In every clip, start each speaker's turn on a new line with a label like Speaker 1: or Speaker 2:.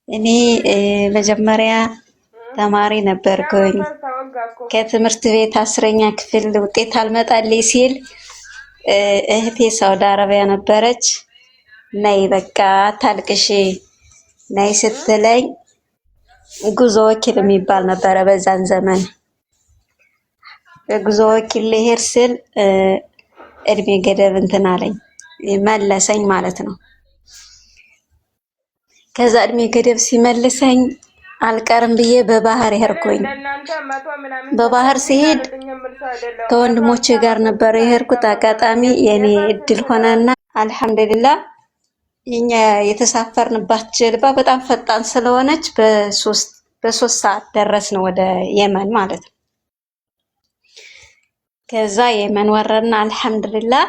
Speaker 1: እኔ መጀመሪያ ተማሪ ነበርኩኝ። ከትምህርት ቤት 10ኛ ክፍል ውጤት አልመጣልኝ ሲል እህቴ ሳውዲ አረቢያ ነበረች። ነይ በቃ አታልቅሽ ነይ ስትለኝ ጉዞ ወኪል የሚባል ነበረ በዛን ዘመን። ጉዞ ወኪል ልሄድ ስል እድሜ ገደብ እንትን አለኝ መለሰኝ ማለት ነው። ከዛ እድሜ ገደብ ሲመልሰኝ አልቀርም ብዬ በባህር ሄድኩኝ። በባህር ሲሄድ ከወንድሞቼ ጋር ነበር የሄድኩት። አጋጣሚ የኔ እድል ሆነና አልሐምዱሊላህ የኛ የተሳፈርንባት ጀልባ በጣም ፈጣን ስለሆነች በሶስት ሰዓት ደረስን ወደ የመን ማለት ነው። ከዛ የመን ወረድን አልሐምዱሊላህ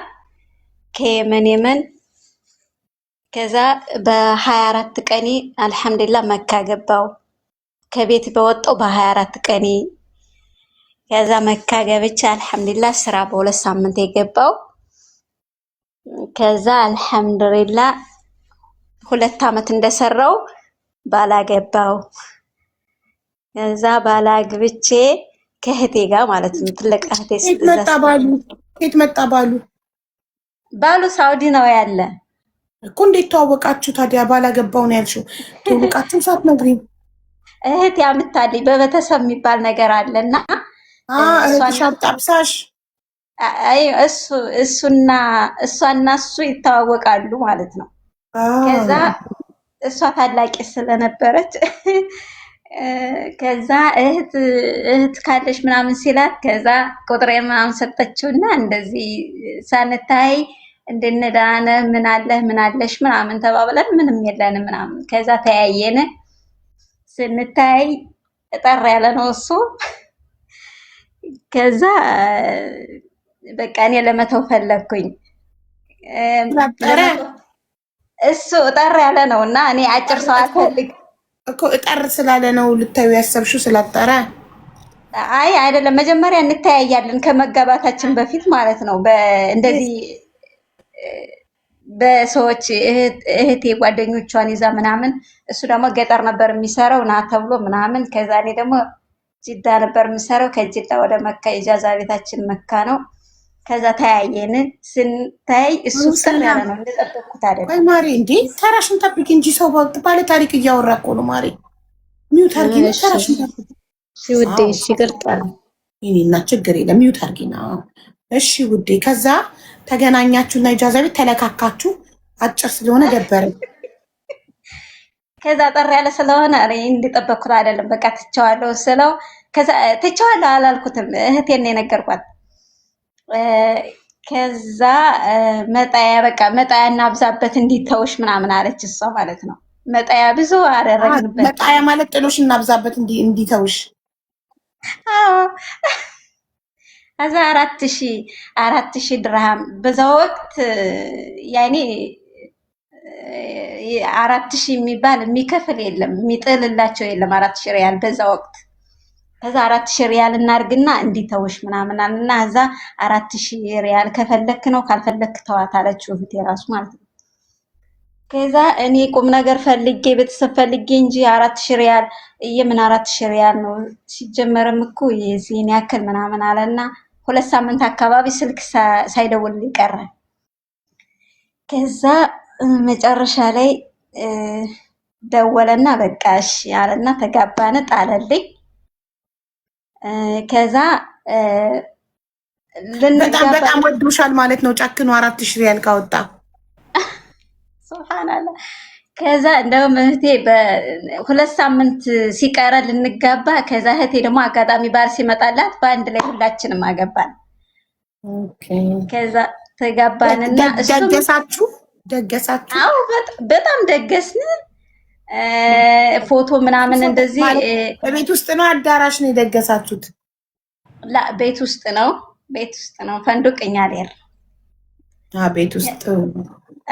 Speaker 1: ከየመን ከዛ በ24 ቀኔ አልሐምዱሊላህ መካ ገባው። ከቤት በወጣው በ24 ቀኔ ከዛ መካ ገብቼ አልሐምዱሊላህ ስራ በ2 ሳምንት የገባው። ከዛ አልሐምዱሊላህ 2 አመት እንደሰራው ባላገባው። ከዛ ባላግብቼ ከእህቴ ጋር ማለት ነው ትልቅ እህቴ
Speaker 2: ከየት መጣ
Speaker 1: ባሉ ሳውዲ ነው ያለ
Speaker 2: እኮ። እንዴት ተዋወቃችሁ ታዲያ? ባላገባው ነው ያልሽው። ተዋወቃችሁ ሳትነግሪኝ?
Speaker 1: እህቴ አምታለኝ በቤተሰብ የሚባል ነገር አለና
Speaker 2: እህትሽ አጣብሳሽ?
Speaker 1: አይ እሱና እሱ ይተዋወቃሉ ማለት ነው። ከዛ እሷ ታላቂ ስለነበረች ከዛ እህት ካለሽ ምናምን ሲላት ከዛ ቁጥሬ ምናምን ሰጠችውና እንደዚህ ሳንታይ እንደነዳነ ምን አለሽ ምናምን ተባብለን ምንም የለንም ምናምን። ከዛ ተያየን። ስንታይ ጠር ያለ ነው እሱ። ከዛ በቃ እኔ ለመተው ፈለኩኝ። እሱ ጠር ያለ ነው እና እኔ አጭር ሰው አልፈልግ
Speaker 2: እኮ። እጠር ስላለ ነው ልታዩ ያሰብሽው? ስላጠረ?
Speaker 1: አይ አይደለም፣ መጀመሪያ እንተያያለን ከመጋባታችን በፊት ማለት ነው። እንደዚህ በሰዎች እህቴ ጓደኞቿን ይዛ ምናምን፣ እሱ ደግሞ ገጠር ነበር የሚሰራው ና ተብሎ ምናምን። ከዛ እኔ ደግሞ ጅዳ ነበር የምሰራው። ከጅዳ ወደ መካ ኢጃዛ ቤታችን መካ ነው። ከዛ ተያየን። ስንታይ እሱ ጥር ያለ ነው እንደጠበቅኩት አይደለም።
Speaker 2: አይ ማሪ እንዴ ተራሽን ጠብቂ እንጂ ሰው ባለ ታሪክ እያወራ እኮ ነው ማሪ። ሚውት አርጊ ነው ተራሽን ጠብቂ።
Speaker 1: እሺ ውዴ፣ እሺ ይቅርታል።
Speaker 2: ይሄና ችግር የለም ሚውት አርጊ ነው። እሺ ውዴ። ከዛ ተገናኛችሁና ኢጃዛ ቤት ተለካካችሁ። አጭር ስለሆነ ደበረኝ።
Speaker 1: ከዛ ጠር ያለ ስለሆነ እኔ እንደጠበቅኩት አይደለም። በቃ ትቼዋለሁ ስለው ከዛ ትቼዋለሁ አላልኩትም፣ እህቴን ነው የነገርኳት። ከዛ መጣያ እናብዛበት እንዲተውሽ ምናምን አለች እሷ ማለት ነው። መጣያ ብዙ አደረግንበት።
Speaker 2: መጣያ ማለት ጥሎሽ እናብዛበት እንዲተውሽ።
Speaker 1: አዎ ከዛ 4000 ድርሃም በዛ ወቅት ያኔ 4000 የሚባል የሚከፍል የለም የሚጥልላቸው የለም 4000 ሪያል በዛ ወቅት። ከዛ 4000 ሪያል እናርግና እንዲተውሽ ምናምን አለና እዛ 4000 ሪያል ከፈለክ ነው ካልፈለክ ተዋት አለችው እህቴ ራሱ ማለት ነው። ከዛ እኔ ቁም ነገር ፈልጌ ቤተሰብ ፈልጌ እንጂ 4000 ሪያል የምን 4000 ሪያል ነው ሲጀመርም እኮ የዚህን ያክል ምናምን አለና 2 ሳምንት አካባቢ ስልክ ሳይደውልልኝ ቀረ። ከዛ መጨረሻ ላይ ደወለና በቃ እሺ አለና ተጋባን፣ ጣለልኝ። ከዛ
Speaker 2: በጣም ወዶሻል ማለት ነው። ጨክኖ 4000 ሪያል ካወጣ
Speaker 1: ሱብሃንአላህ። ከዛ እንደውም እህቴ በ2 ሳምንት ሲቀረ ልንጋባ፣ ከዛ እህቴ ደግሞ አጋጣሚ ባል ሲመጣላት በአንድ ላይ ሁላችንም አገባን።
Speaker 2: ኦኬ።
Speaker 1: ከዛ ተጋባንና
Speaker 2: ደገሳችሁ?
Speaker 1: አዎ በጣም ደገስን። ፎቶ ምናምን እንደዚህ
Speaker 2: ቤት ውስጥ ነው አዳራሽ ነው የደገሳችሁት?
Speaker 1: ላ ቤት ውስጥ ነው ፈንዱቅ እኛ ሌር
Speaker 2: ቤት ውስጥ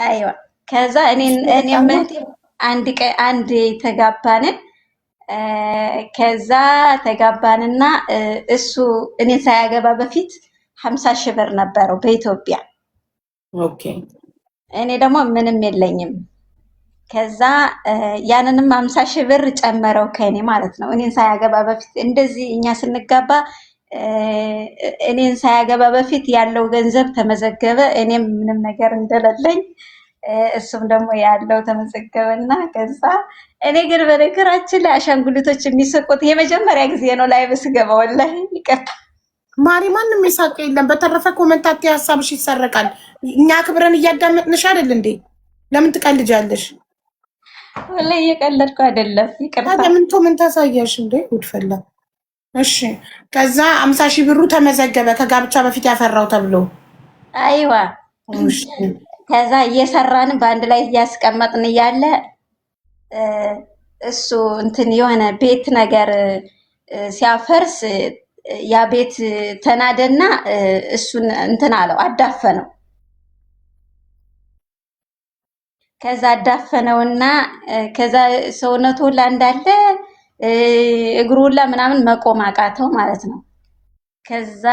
Speaker 1: አይዋ። ከዛ እኔ አንድ ተጋባንን። ከዛ ተጋባንና እሱ እኔ ሳያገባ በፊት 50,000 ብር ነበረው በኢትዮጵያ።
Speaker 2: ኦኬ።
Speaker 1: እኔ ደግሞ ምንም የለኝም። ከዛ ያንንም 50 ሺህ ብር ጨመረው ከኔ ማለት ነው። እኔን ሳያገባ በፊት እንደዚህ እኛ ስንጋባ እኔን ሳያገባ በፊት ያለው ገንዘብ ተመዘገበ። እኔም ምንም ነገር እንደሌለኝ እሱም ደግሞ ያለው ተመዘገበና ከዛ እኔ ግን በነገራችን ላይ አሻንጉሊቶች የሚስቁት የመጀመሪያ ጊዜ ነው ላይ ስገባ ወላሂ ይቀርታ
Speaker 2: ማሪ ማንም የሳቀ የለም። በተረፈ ኮመንታቴ ሀሳብሽ ይሰረቃል። እኛ ክብረን እያዳመጥንሽ አይደል እንዴ? ለምን ትቀልጃለሽ?
Speaker 1: ወላሂ እየቀለድኩ አይደለም። ይቅርታ።
Speaker 2: ታዲያ ምን ታሳያሽ እንዴ? ጉድፈላ። እሺ ከዛ 50 ሺህ ብሩ ተመዘገበ ከጋብቻ በፊት ያፈራው ተብሎ።
Speaker 1: አይዋ ከዛ እየሰራን በአንድ ላይ እያስቀመጥን እያለ እሱ እንትን የሆነ ቤት ነገር ሲያፈርስ ያ ቤት ተናደና እሱን እንትን አለው አዳፈነው። ከዛ አዳፈነውና ከዛ ሰውነቱ ሁላ እንዳለ እግሩ ሁላ ምናምን መቆም አቃተው ማለት ነው። ከዛ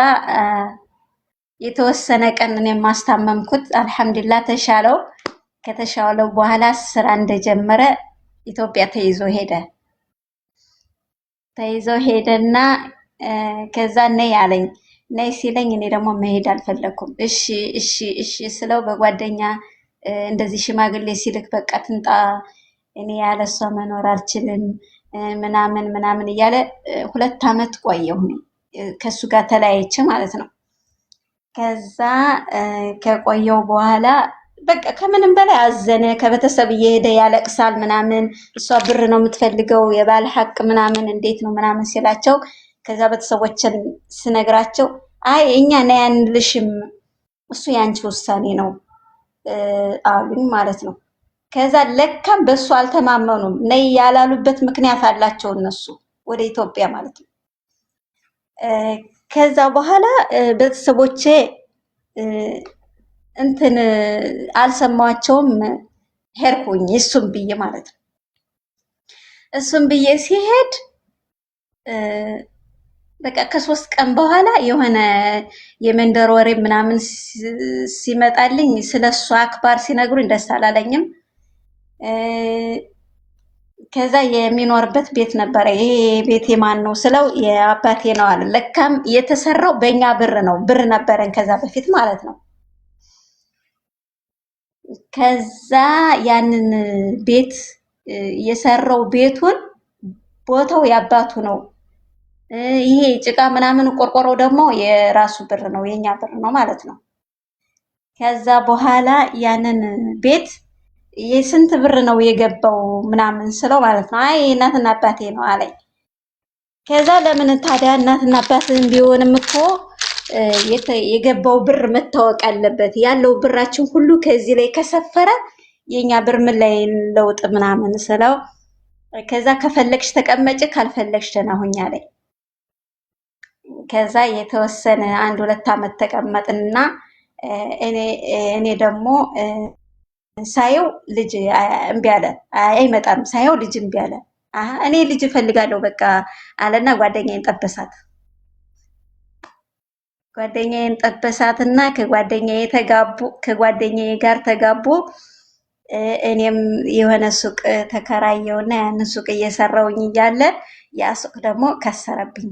Speaker 1: የተወሰነ ቀን እኔም ማስታመምኩት አልሐምዱሊላህ ተሻለው። ከተሻለው በኋላ ስራ እንደጀመረ ኢትዮጵያ ተይዞ ሄደና ከዛ ነይ አለኝ። ነይ ሲለኝ እኔ ደግሞ መሄድ አልፈለኩም። እሺ ስለው በጓደኛ እንደዚህ ሽማግሌ ሲልክ በቃ ትንጣ እኔ ያለሷ መኖር አልችልም ምናምን እያለ 2 ዓመት ቆየሁ ከሱ ጋር ተለያይቼ ማለት ነው። ከዛ ከቆየው በኋላ በቃ ከምንም በላይ አዘነ። ከቤተሰብ እየሄደ ያለቅሳል ምናምን። እሷ ብር ነው የምትፈልገው የባል ሐቅ ምናምን እንዴት ነው ምናምን ሲላቸው ከዛ ቤተሰቦችን ስነግራቸው አይ እኛ ነይ አንልሽም እሱ ያንቺ ውሳኔ ነው አሉኝ ማለት ነው። ከዛ ለካም በሱ አልተማመኑም። ነይ ያላሉበት ምክንያት አላቸው እነሱ ወደ ኢትዮጵያ ማለት ነው። ከዛ በኋላ ቤተሰቦቼ እንትን አልሰማቸውም። ሄድኩኝ እሱም ብዬ ማለት ነው። እሱም ብዬ ሲሄድ በቃ ከ3 ቀን በኋላ የሆነ የመንደር ወሬ ምናምን ሲመጣልኝ ስለሱ አክባር ሲነግሩኝ ደስ አላለኝም። ከዛ የሚኖርበት ቤት ነበረ። ይሄ ቤት የማን ነው ስለው የአባቴ ነው አለ። ለካም የተሰራው በእኛ ብር ነው። ብር ነበረን ከዛ በፊት ማለት ነው። ከዛ ያንን ቤት የሰራው ቤቱን ቦታው ያባቱ ነው። ይሄ ጭቃ ምናምን ቆርቆሮ ደግሞ የራሱ ብር ነው፣ የኛ ብር ነው ማለት ነው። ከዛ በኋላ ያንን ቤት የስንት ብር ነው የገባው ምናምን ስለው ማለት ነው አይ እናትና አባቴ ነው አለኝ። ከዛ ለምን ታዲያ እናትና አባትህን ቢሆንም እኮ የገባው ብር መታወቅ አለበት። ያለው ብራችን ሁሉ ከዚህ ላይ ከሰፈረ የኛ ብር ምን ላይ ለውጥ ምናምን ስለው ከዛ ከፈለግሽ ተቀመጭ ካልፈለግሽ ደህና ሁኚ አለኝ። ከዛ የተወሰነ 1-2 ዓመት ተቀመጥንና እኔ ደግሞ ሳየው ልጅ እምቢ አለ። አይመጣም ሳየው ልጅ እምቢ አለ። እኔ ልጅ እፈልጋለሁ በቃ አለና ጓደኛዬን ጠበሳትና ከጓደኛዬ ጋር ተጋቡ። እኔም የሆነ ሱቅ ተከራየውና ያንን ሱቅ እየሰራውኝ እያለ ያ ሱቅ ደግሞ ከሰረብኝ።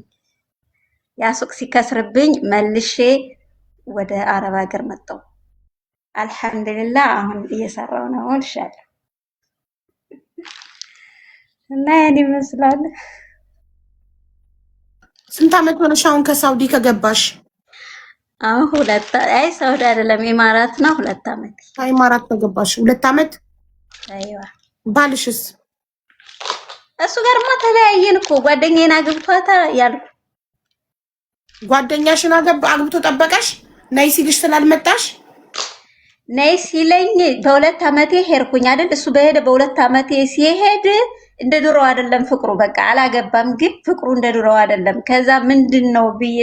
Speaker 1: ያ ሱቅ ሲከስርብኝ መልሼ ወደ አረብ ሀገር መጣሁ። አልሐምዱሊላህ አሁን እየሰራው ነው እንሻላ እና ያን ይመስላል።
Speaker 2: ስንት ዓመት ሆነሽ አሁን ከሳውዲ ከገባሽ?
Speaker 1: አሁን 2 አይ ሳውዲ አይደለም ኢማራት ነው። 2 ዓመት
Speaker 2: ኢማራት ከገባሽ 2 ዓመት።
Speaker 1: አይዋ
Speaker 2: ባልሽስ?
Speaker 1: እሱ ጋርማ ተለያየን እኮ ጓደኛዬን አግብቷታ ያልኩ።
Speaker 2: ጓደኛሽን አግብቶ ጠበቀሽ? ነይ ሲልሽ ስላልመጣሽ?
Speaker 1: ነይ ሲለኝ በ2 ዓመቴ ሄድኩኝ አይደል? እሱ በሄደ በ2 ዓመቴ ሲሄድ እንደ ድሮ አይደለም ፍቅሩ። በቃ አላገባም፣ ግን ፍቅሩ እንደ ድሮ አይደለም። ከዛ ምንድነው ብዬ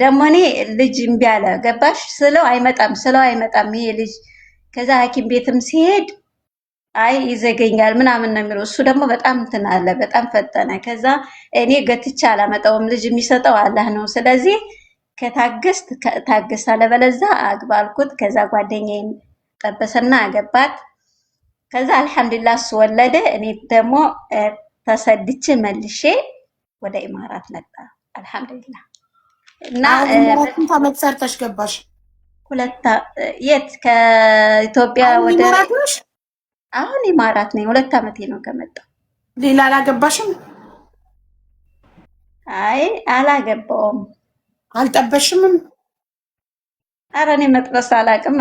Speaker 1: ደግሞ እኔ ልጅ እምቢ አለ ገባሽ ስለው አይመጣም ይሄ ልጅ። ከዛ ሐኪም ቤትም ሲሄድ አይ ይዘገኛል ምናምን ነው የሚለው። እሱ ደግሞ በጣም እንትን አለ፣ በጣም ፈጠነ። ከዛ እኔ ገትቻ አላመጣውም፣ ልጅ የሚሰጠው አላህ ነው። ስለዚህ ታገስ አለበለዚያ አግባ አልኩት። ከዛ ጓደኛዬን ጠበሰና አገባት። ከዛ አልሐምዱሊላህ እሱ ወለደ። እኔ ደግሞ ተሰድቼ መልሼ ወደ ኢማራት መጣ። አልሐምዱሊላህ እና
Speaker 2: ኢማራትን ዓመት ሰርተሽ ገባሽ?
Speaker 1: የት ከኢትዮጵያ ወደ
Speaker 2: ኢማራት ነሽ?
Speaker 1: አሁን ኢማራት ነኝ። 2 ዓመቴ ነው ከመጣሁ።
Speaker 2: ሌላ አላገባሽም?
Speaker 1: አይ አላገባውም።
Speaker 2: አልጠበሽምም?
Speaker 1: ኧረ እኔ መጥበስ አላውቅም።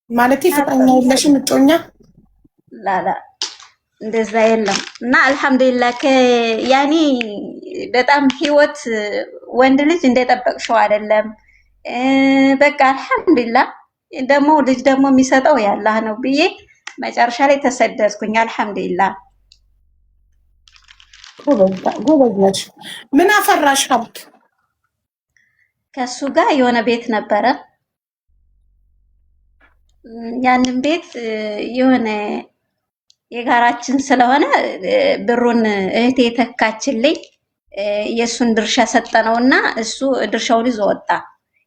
Speaker 2: ማለቴ ፍቅረኛ የለሽም? እጮኛ?
Speaker 1: ላላ እንደዛ የለም። እና አልሐምዱሊላህ ያኔ በጣም ህይወት ወንድ ልጅ እንደጠበቅሽው አይደለም። በቃ አልሐምዱሊላህ ደግሞ ልጅ ደግሞ የሚሰጠው ያላህ ነው ብዬ መጨረሻ ላይ ተሰደድኩኝ። አልሐምዱሊላህ
Speaker 2: ጎበዝ ነሽ። ምን አፈራሽ ሀብት?
Speaker 1: ከሱ ጋር የሆነ ቤት ነበረ። ያንን ቤት የሆነ የጋራችን ስለሆነ ብሩን እህቴ ተካችልኝ። የሱን ድርሻ ሰጠነውና እሱ ድርሻውን ይዞ ወጣ።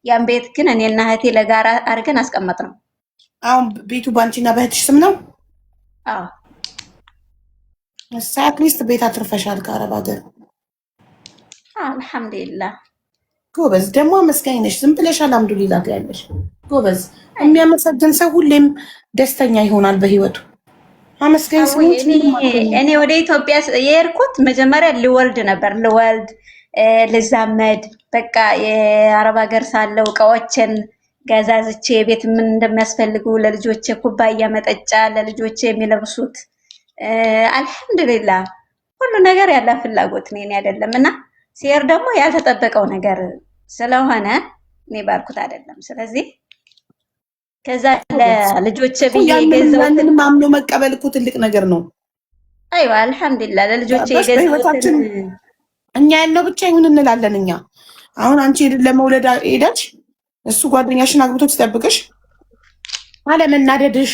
Speaker 1: ያን ቤት ግን እኔና እህቴ ለጋራ አድርገን አስቀመጥነው።
Speaker 2: አሁን ቤቱ ባንቺና በእህትሽ ስም ነው?
Speaker 1: አዎ።
Speaker 2: አትሊስት ቤት አትርፈሻል ከአረብ ሀገር።
Speaker 1: አልሐምዱሊላህ
Speaker 2: ጎበዝ። ደግሞ አመስጋኝ ነሽ። ዝም ብለሽ አልሐምዱሊላህ ትያለሽ። ጎበዝ። የሚያመሰግን ሰው ሁሌም ደስተኛ ይሆናል በህይወቱ። አመስጋኝ ሰዎች
Speaker 1: እኔ ወደ ኢትዮጵያ የሄድኩት መጀመሪያ ልወልድ ነበር። ልዛመድ በቃ የአረብ ሀገር ሳለው እቃዎችን ገዛዝቼ ቤት ምን እንደሚያስፈልጉ ለልጆቼ ኩባያ መጠጫ፣ ለልጆቼ የሚለብሱት አልሐምዱሊላህ ሁሉ ነገር ያለ ፍላጎት ነው አይደለም። እና ሲሄድ ደግሞ ያልተጠበቀው ነገር ስለሆነ እኔ ባልኩት አይደለም። ስለዚህ ከዛ ለልጆቼ ብዬ
Speaker 2: ያንን ማምኖ መቀበል እኮ ትልቅ ነገር ነው።
Speaker 1: አይዋ አልሐምዱሊላህ ለልጆቼ የገዛሁትን
Speaker 2: እኛ ያለው ብቻ ይሁን እንላለን። እኛ አሁን አንቺ ለመውለድ ሄደች እሱ ጓደኛሽን አግብቶ ሲጠብቅሽ አለመናደድሽ፣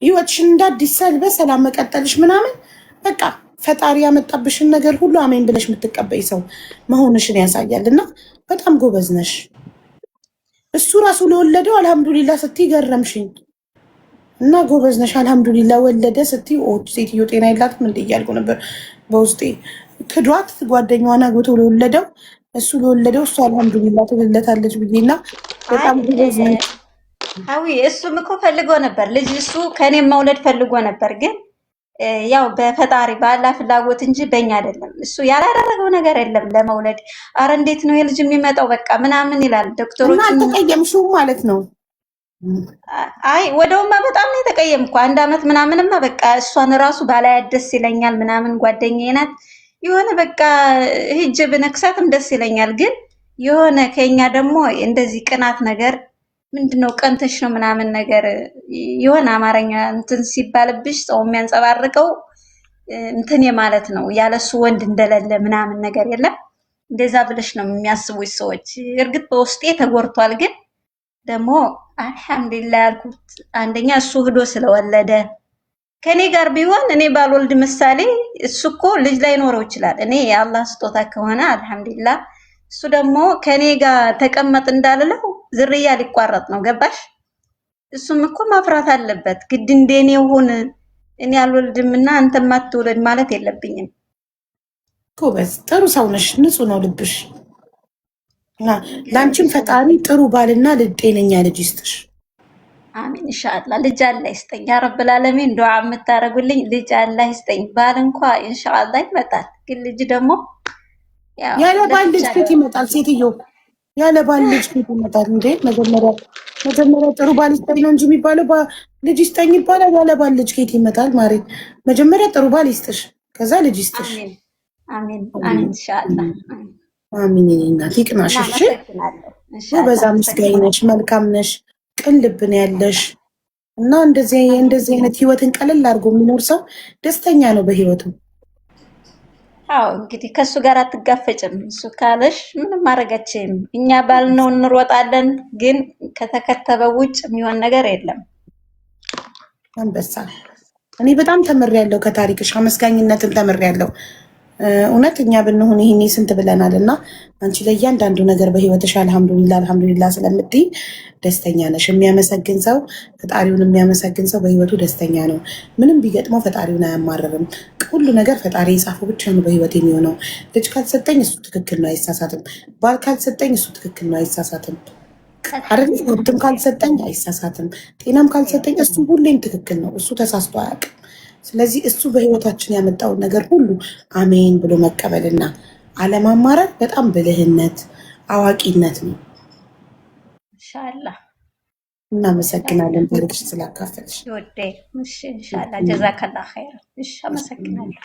Speaker 2: ህይወትሽን እንዳዲስ በሰላም መቀጠልሽ ምናምን በቃ ፈጣሪ ያመጣብሽን ነገር ሁሉ አሜን ብለሽ የምትቀበይ ሰው መሆንሽን ያሳያል። እና በጣም ጎበዝ ነሽ። እሱ ራሱ ለወለደው አልሐምዱሊላህ ስትይ ገረምሽኝ። እና ጎበዝ ነሽ። አልሐምዱሊላህ ወለደ ስትይ ሴትዮ ጤና የላትም እንደ እያልኩ ነበር በውስጤ። ክዷት ጓደኛዋን አግብቶ ለወለደው እሱ ለወለደው እሱ አልሐምዱሊላህ ትልለታለች ብዬና በጣም ጎበዝ ነሽ።
Speaker 1: አዊ እሱም እኮ ፈልጎ ነበር ልጅ፣ እሱ ከኔም መውለድ ፈልጎ ነበር ግን ያው በፈጣሪ ባላ ፍላጎት እንጂ በእኛ አይደለም። እሱ ያላደረገው ነገር የለም ለመውለድ። አረ እንዴት ነው የልጅ የሚመጣው በቃ ምናምን ይላል ዶክተሮች።
Speaker 2: እና አልተቀየምሽው ማለት ነው?
Speaker 1: አይ ወደውማ በጣም ነው የተቀየምኩ። 1 ዓመት ምናምንማ በቃ እሷን ራሱ ባላያት ደስ ይለኛል ምናምን። ጓደኛዬ ናት የሆነ በቃ ሂጅ ብነክሳትም ደስ ይለኛል። ግን የሆነ ከኛ ደግሞ እንደዚህ ቅናት ነገር ምንድነው ቀንተሽ ነው ምናምን ነገር የሆነ አማርኛ እንትን ሲባልብሽ ሰው የሚያንጸባርቀው እንትን የማለት ነው። ያለሱ ወንድ እንደሌለ ምናምን ነገር የለም። እንደዛ ብለሽ ነው የሚያስቡት ሰዎች። እርግጥ በውስጤ ተጎርቷል። ግን ደግሞ አልሐምዱሊላህ ያልኩት አንደኛ እሱ ሂዶ ስለወለደ ከኔ ጋር ቢሆን እኔ ባልወልድ ምሳሌ እሱ እኮ ልጅ ላይኖረው ይችላል። እኔ የአላህ ስጦታ ከሆነ አልሐምዱሊላህ። እሱ ደግሞ ከኔ ጋር ተቀመጥ እንዳልለው ዝርያ ሊቋረጥ ነው። ገባሽ? እሱም እኮ ማፍራት አለበት ግድ እንደኔ ይሁን። እኔ አልወልድምና አንተም አትወልድ ማለት የለብኝም።
Speaker 2: ጎበዝ፣ ጥሩ ሰው ነሽ። ንጹህ ነው ልብሽ። ላንቺም ፈጣሪ ጥሩ ባልና ጤነኛ ልጅ ይስጥሽ።
Speaker 1: አሚን ኢንሻአላህ። ልጅ አላህ ይስጠኝ ያ ረብል ዓለሚን። ዱዓ የምታረጉልኝ ልጅ አላህ ይስጠኝ። ባል እንኳን ኢንሻአላህ ይመጣል። ግን ልጅ ደግሞ
Speaker 2: ያለ ባል ልጅ ከየት ይመጣል? ሴትዮ ያለ ባል ልጅ ከየት ይመጣል እንዴ? መጀመሪያ ጥሩ ባል ይስጠኝ ነው እንጂ የሚባለው ልጅ ይስጠኝ ይባላል። ያለ ባል ልጅ ከየት ይመጣል? ማሬ መጀመሪያ ጥሩ ባል ይስጥሽ፣ ከዛ ልጅ ይስጥሽ።
Speaker 1: አሚን አሚን ኢንሻአላህ።
Speaker 2: አሚን እናት ይቅናሽ። እሺ በዛ ምስጋና ነሽ፣ መልካም ነሽ፣ ቅን ልብ ነው ያለሽ እና እንደዚህ አይነት ህይወትን ቀለል አድርጎ የሚኖር ሰው ደስተኛ ነው በህይወቱ።
Speaker 1: አዎ እንግዲህ ከሱ ጋር አትጋፈጭም። እሱ ካለሽ ምንም ማድረጋችም። እኛ ባልነው እንሮጣለን፣ ግን ከተከተበው ውጭ የሚሆን ነገር የለም።
Speaker 2: አንበሳ እኔ በጣም ተምሬያለሁ ከታሪክሽ፣ አመስጋኝነትን ተምሬያለሁ። እውነት እኛ ብንሆን ይሄኔ ስንት ብለናልና አንቺ ለእያንዳንዱ ነገር በህይወትሽ አልሐምዱሊላህ ስለምትይ ደስተኛ ነሽ። የሚያመሰግን ሰው ፈጣሪውን የሚያመሰግን ሰው በህይወቱ ደስተኛ ነው። ምንም ቢገጥመው ፈጣሪውን አያማርርም። ሁሉ ነገር ፈጣሪ የጻፈው ብቻ ነው በህይወት የሚሆነው። ልጅ ካልሰጠኝ እሱ ትክክል ነው አይሳሳትም። ባል ካልሰጠኝ እሱ ትክክል ነው አይሳሳትም። አይደል? ውድም ካልሰጠኝ አይሳሳትም። ጤናም ካልሰጠኝ እሱ ሁሌም ትክክል ነው። እሱ ተሳስቶ አያውቅም። ስለዚህ እሱ በህይወታችን ያመጣውን ነገር ሁሉ አሜን ብሎ መቀበልና አለማማረር በጣም ብልህነት፣ አዋቂነት ነው።
Speaker 1: ኢንሻአላህ
Speaker 2: እናመሰግናለን ታሪክሽ ስላካፈልሽ።
Speaker 1: ይወዴ እሺ ኢንሻአላህ ጀዛከላህ ኸይር። እሺ አመሰግናለሁ።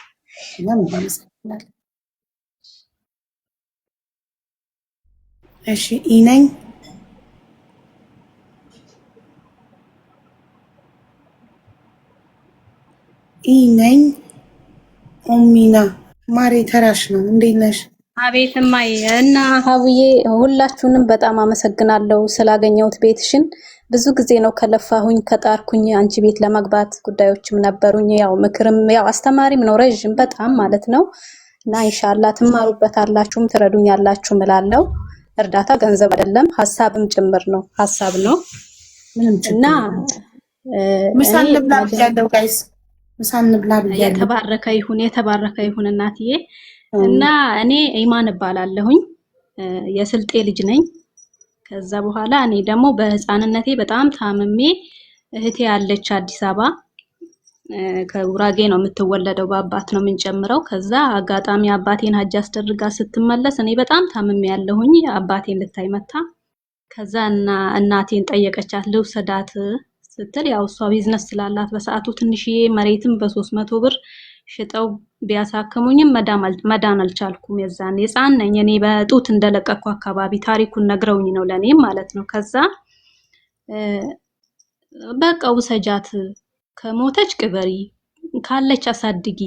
Speaker 2: እናመሰግናለን። እሺ ኢነኝ ኢነኝ ኦሚና ማሬ ተራሽ ነው። እንዴት ነሽ?
Speaker 3: አቤት እማዬ እና ሀቡዬ ሁላችሁንም በጣም አመሰግናለሁ ስላገኘሁት ቤትሽን። ብዙ ጊዜ ነው ከለፋሁኝ ከጣርኩኝ አንቺ ቤት ለመግባት ጉዳዮችም ነበሩኝ። ያው ምክርም ያው አስተማሪም ነው ረጅም በጣም ማለት ነው። እና ኢንሻአላህ ትማሩበታላችሁም ትረዱኛላችሁ እላለሁ። እርዳታ ገንዘብ አይደለም ሀሳብም ጭምር ነው። ሀሳብ ነው እና
Speaker 2: ምሳን ልብላ ብያለሁ ጋይስ፣ ምሳን ልብላ ብያለሁ።
Speaker 3: የተባረከ ይሁን እናትዬ። እና እኔ ኢማን እባላለሁኝ የስልጤ ልጅ ነኝ። ከዛ በኋላ እኔ ደግሞ በህፃንነቴ በጣም ታምሜ እህቴ ያለች አዲስ አበባ ከጉራጌ ነው የምትወለደው፣ በአባት ነው የምንጨምረው። ከዛ አጋጣሚ አባቴን ሀጅ አስደርጋ ስትመለስ እኔ በጣም ታምሜ ያለሁኝ አባቴን ልታይ መታ። ከዛ እናቴን ጠየቀቻት ልውሰዳት ስትል ያው እሷ ቢዝነስ ስላላት በሰዓቱ ትንሽዬ መሬትም በ300 ብር ሽጠው ቢያሳክሙኝም መዳን አልቻልኩም። የዛን ህፃን ነኝ እኔ በጡት እንደለቀኩ አካባቢ ታሪኩን ነግረውኝ ነው ለኔም ማለት ነው። ከዛ በቃ ውሰጃት ከሞተች ቅበሪ ካለች አሳድጊ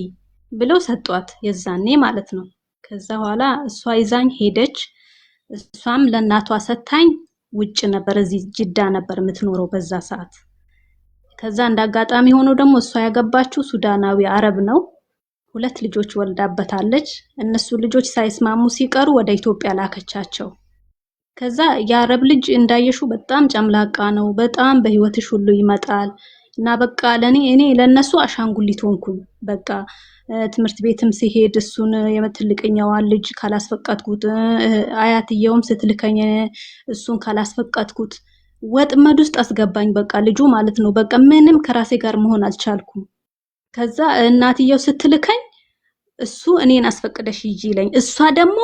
Speaker 3: ብለው ሰጧት የዛኔ ማለት ነው። ከዛ በኋላ እሷ ይዛኝ ሄደች። እሷም ለእናቷ ሰታኝ ውጭ ነበር እዚህ ጅዳ ነበር የምትኖረው በዛ ሰዓት። ከዛ እንዳጋጣሚ ሆኖ ደግሞ እሷ ያገባችው ሱዳናዊ አረብ ነው። 2 ልጆች ወልዳበታለች። እነሱ ልጆች ሳይስማሙ ሲቀሩ ወደ ኢትዮጵያ ላከቻቸው። ከዛ የአረብ ልጅ እንዳየሹ በጣም ጨምላቃ ነው። በጣም በህይወትሽ ሁሉ ይመጣል እና በቃ እኔ ለነሱ አሻንጉሊት ሆንኩኝ። በቃ ትምህርት ቤትም ሲሄድ እሱን የምትልቀኛዋን ልጅ ካላስፈቀድኩት፣ አያትየውም ስትልከኝ እሱን ካላስፈቀድኩት ወጥመድ ውስጥ አስገባኝ። በቃ ልጁ ማለት ነው። በቃ ምንም ከራሴ ጋር መሆን አልቻልኩም። ከዛ እናትየው ስትልከኝ እሱ እኔን አስፈቅደሽ ሂጂ ይለኝ፣ እሷ ደግሞ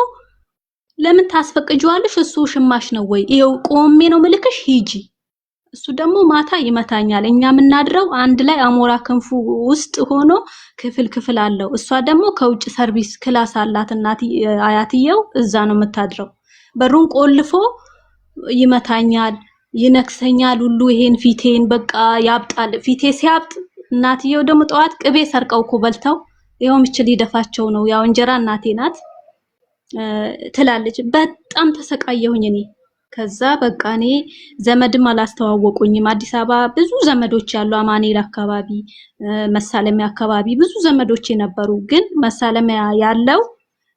Speaker 3: ለምን ታስፈቅጂዋለሽ? እሱ ሽማሽ ነው ወይ? ይሄው ቆሜ ነው ምልክሽ ሂጂ። እሱ ደግሞ ማታ ይመታኛል። እኛ የምናድረው አንድ ላይ አሞራ ክንፉ ውስጥ ሆኖ ክፍል አለው። እሷ ደግሞ ከውጭ ሰርቪስ ክላስ አላት አያትየው፣ እዛ ነው የምታድረው። በሩን ቆልፎ ይመታኛል፣ ይነክሰኛል ሁሉ ይሄን ፊቴን በቃ ያብጣል። ፊቴ ሲያብጥ እናትየው ደግሞ ጠዋት ቅቤ ሰርቀው እኮ በልተው ይሄው ምችል ይደፋቸው ነው። ያው እንጀራ እናቴ ናት ትላለች። በጣም ተሰቃየሁኝ እኔ። ከዛ በቃ እኔ ዘመድም አላስተዋወቁኝም። አዲስ አበባ ብዙ ዘመዶች ያሉ አማኑኤል አካባቢ፣ መሳለሚያ አካባቢ ብዙ ዘመዶች የነበሩ፣ ግን መሳለሚያ ያለው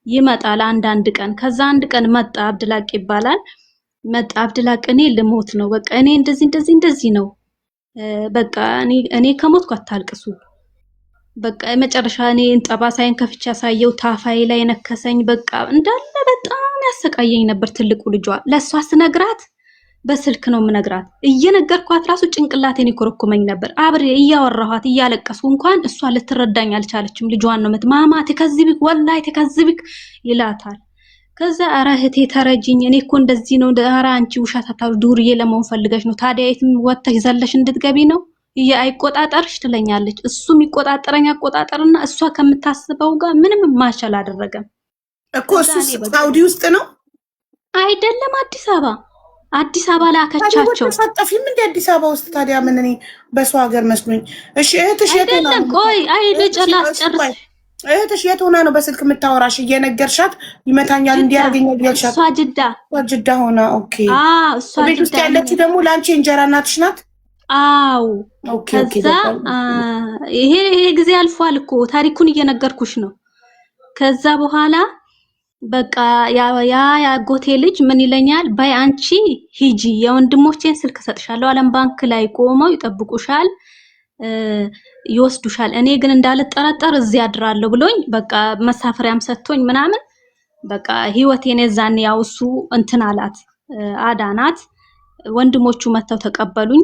Speaker 3: ይመጣል አንድ ቀን። ከዛ አንድ ቀን መጣ አብድላቅ ይባላል። መጣ አብድላቅ እኔ ልሞት ነው በቃ እኔ እንደዚህ ነው በቃ እኔ ከሞትኩ አታልቅሱ በቃ መጨረሻ እኔ ጠባሳይን ከፍቻ ሳየው ታፋይ ላይ ነከሰኝ። በቃ እንዳለ በጣም ያሰቃየኝ ነበር። ትልቁ ልጇ ለሷ ስነግራት በስልክ ነው ምነግራት፣ እየነገርኳት ራሱ ጭንቅላቴን ይኮረኩመኝ ነበር። አብሬ እያወራኋት እያለቀስኩ እንኳን እሷ ልትረዳኝ አልቻለችም። ልጇን ነው ማማ ተከዝብክ ወላይ ተከዝብክ ይላታል። ከዛ ኧረ እህቴ ተረጂኝ እኔ እኮ እንደዚህ ነው። ኧረ አንቺ ውሸት አታውሪ ዱርዬ ለመሆን ፈልገሽ ነው። ታዲያ የትም ወጥተሽ ዘለሽ እንድትገቢ ነው አይቆጣጠርሽ ትለኛለች። እሱም ይቆጣጠረኝ አቆጣጠርና እሷ ከምታስበው ጋር ምንም ማሻል አደረገም
Speaker 2: እኮ። እሱ ሳውዲ ውስጥ ነው
Speaker 3: አይደለም አዲስ አበባ ላከቻቸው።
Speaker 2: ተሳጠፊም እንደ አዲስ አበባ ውስጥ ታዲያ ምን እኔ በሰው ሀገር መስሎኝ። እሺ እህትሽ የት ሆና ነው?
Speaker 3: ቆይ ልጨርስ።
Speaker 2: እህትሽ የት ሆና ነው በስልክ የምታወራሽ? እየነገርሻት ይመታኛል እንዲያርገኛል እያልሻት?
Speaker 3: እሷ ጅዳ
Speaker 2: ሆና። ኦኬ ቤት ውስጥ ያለችው ደግሞ ለአንቺ እንጀራ እናትሽ ናት?
Speaker 3: አው ከዛ ይሄ ጊዜ አልፏል እኮ ታሪኩን እየነገርኩሽ ነው። ከዛ በኋላ በቃ ያጎቴ ልጅ ምን ይለኛል፣ በይ አንቺ ሂጂ የወንድሞቼን ስልክ ሰጥሻለሁ፣ ዓለም ባንክ ላይ ቆመው ይጠብቁሻል፣ ይወስዱሻል፣ እኔ ግን እንዳልጠረጠር እዚህ አድራለሁ ብሎኝ በቃ መሳፈሪያም ሰጥቶኝ ምናምን በቃ ህይወቴን የዛኔ ያው እሱ እንትን አላት አዳናት። ወንድሞቹ መተው ተቀበሉኝ።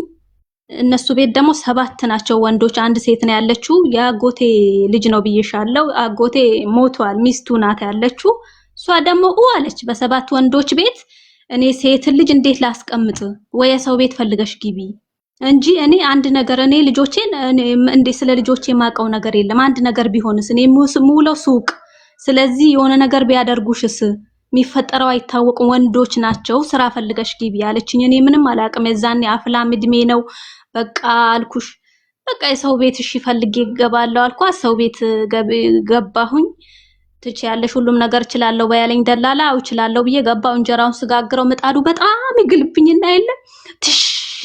Speaker 3: እነሱ ቤት ደግሞ 7 ናቸው ወንዶች፣ አንድ ሴት ነው ያለችው። የአጎቴ ልጅ ነው ብዬሻለሁ። አጎቴ ሞቷል፣ ሚስቱ ናት ያለችው። እሷ ደግሞ አለች በ7 ወንዶች ቤት እኔ ሴት ልጅ እንዴት ላስቀምጥ? ወይ የሰው ቤት ፈልገሽ ግቢ እንጂ እኔ አንድ ነገር እኔ ልጆቼን እንዴ ስለ ልጆቼ የማውቀው ነገር የለም። አንድ ነገር ቢሆንስ እኔ ሙለው ሱቅ፣ ስለዚህ የሆነ ነገር ቢያደርጉሽስ የሚፈጠረው አይታወቅም፣ ወንዶች ናቸው፣ ስራ ፈልገሽ ግቢ ያለችኝ። እኔ ምንም አላውቅም። የዛኔ አፍላም እድሜ ነው። በቃ አልኩሽ በቃ የሰው ቤት እሺ ፈልጌ እገባለሁ አልኳት። ሰው ቤት ገባሁኝ። ትችያለሽ ሁሉም ነገር እችላለሁ በያለኝ ደላላ እችላለሁ ብዬ ገባሁ። እንጀራውን ስጋግረው ምጣዱ በጣም ይግልብኝና የለም ትሽ